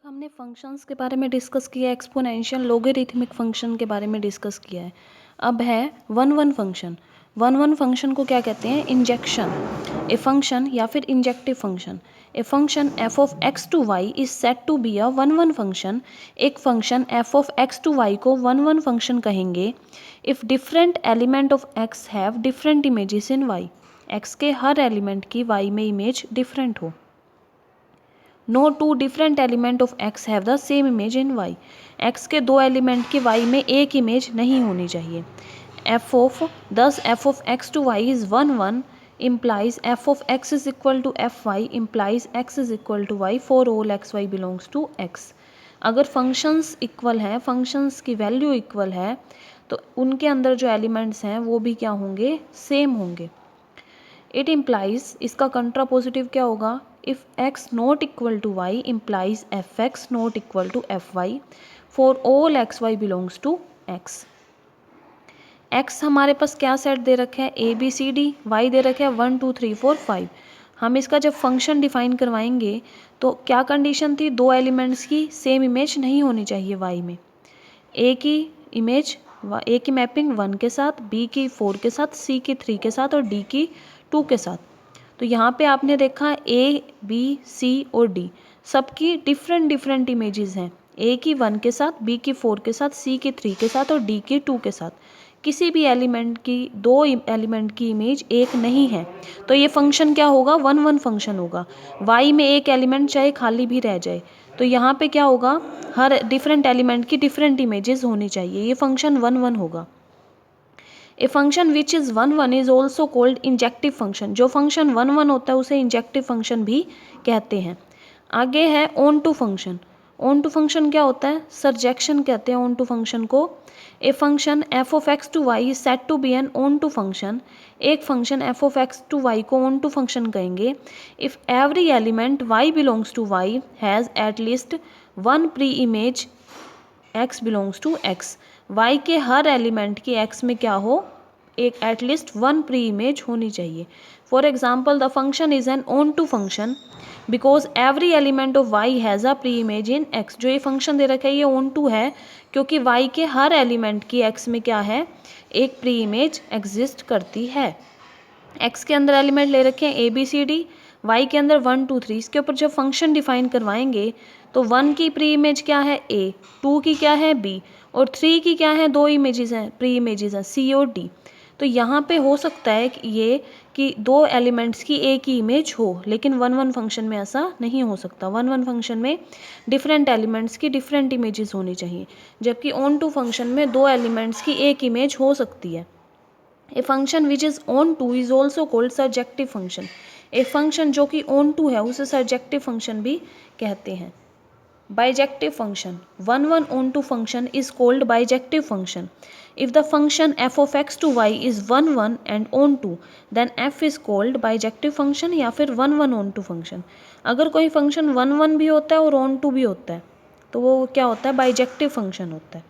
हमने फंक्शंस के बारे में डिस्कस किया, एक्सपोनेंशियल लोगरिथमिक फंक्शन के बारे में डिस्कस किया है। अब है one one function. One one function को क्या कहते हैं? इंजेक्शन ए फंक्शन या फिर injective function. A function f of x to Y is set to be a one one function. एक function f of x to y को one one function कहेंगे if different element of x have different images in Y. X के हर element की y में image different हो। No to different element of x have the same image in Y. X के दो element की y में एक इमेज नहीं होनी चाहिए। F of x to Y is one one implies f of x is equal to fy implies x is equal to y for all x y belongs to x। अगर functions equal हैं, functions की value equal है, तो उनके अंदर जो elements हैं वो भी क्या होंगे? सेम होंगे। इट इम्प्लाइज, इसका कंट्रापोजिटिव क्या होगा? If x not equal to y implies F X not equal to F Y for all X Y belongs to x। x हमारे पास क्या सेट दे रखा है? A B C D. y दे रखा है 1 2 3 4 5। हम इसका जब फंक्शन डिफाइन करवाएंगे तो क्या कंडीशन थी? दो एलिमेंट्स की सेम इमेज नहीं होनी चाहिए y में। a की इमेज, a की मैपिंग 1 के साथ, b की 4 के साथ, c की 3 के साथ और d की 2 के साथ। तो यहाँ पे आपने देखा a, b, c और d सबकी डिफरेंट डिफरेंट इमेजेस हैं। a की 1 के साथ, b की 4 के साथ, c की 3 के साथ और d की 2 के साथ। किसी भी एलिमेंट की दो एलिमेंट की इमेज एक नहीं है, तो ये फंक्शन क्या होगा? वन वन फंक्शन होगा। y में एक एलिमेंट चाहे खाली भी रह जाए, तो यहाँ पे क्या होगा? हर डिफरेंट एलिमेंट की डिफरेंट इमेजेस होनी चाहिए। ये फंक्शन वन वन होगा। A function which is one one is also called injective function. जो फंक्शन वन वन होता है उसे इंजेक्टिव फंक्शन भी कहते हैं। आगे है onto function. Onto function क्या होता है? सरजेक्शन कहते हैं ऑन टू फंक्शन को। A function f of x to Y is set to be an onto function. एक function f of x to y को ऑन टू फंक्शन कहेंगे if every element y belongs to y has at least one preimage x belongs to x। y के हर element की x में क्या हो? एक एटलीस्ट वन प्री इमेज होनी चाहिए। For example the function is an onto function because every element of y has a pre image in x। जो ये फंक्शन दे रखा है ये ऑन टू है क्योंकि y के हर एलिमेंट की x में क्या है? एक प्री इमेज एग्जिस्ट करती है। x के अंदर एलिमेंट ले रखे हैं A B C D, y के अंदर 1 2 3। इसके ऊपर जब फंक्शन डिफाइन करवाएंगे तो 1 की प्री इमेज क्या है? a, 2 की क्या है? b और 3 की क्या है? दो इमेजेस हैं, प्री इमेजेस हैं c और d। तो यहाँ पे हो सकता है कि ये कि दो एलिमेंट्स की एक ही इमेज हो, लेकिन वन वन फंक्शन में ऐसा नहीं हो सकता। वन वन फंक्शन में डिफरेंट एलिमेंट्स की डिफरेंट इमेजेस होनी चाहिए, जबकि ऑन टू फंक्शन में दो एलिमेंट्स की एक इमेज हो सकती है। A function which is on two is also called surjective function. A function जो कि ऑन टू है उसे सर्जेक्टिव फंक्शन भी कहते हैं। Bijective function, one one onto function is called bijective function. If the function f of x to Y is one one and onto then f is called bijective function या फिर one one onto function. अगर कोई function one one भी होता है और on to भी होता है तो वो क्या होता है? बाइजेक्टिव फंक्शन होता है।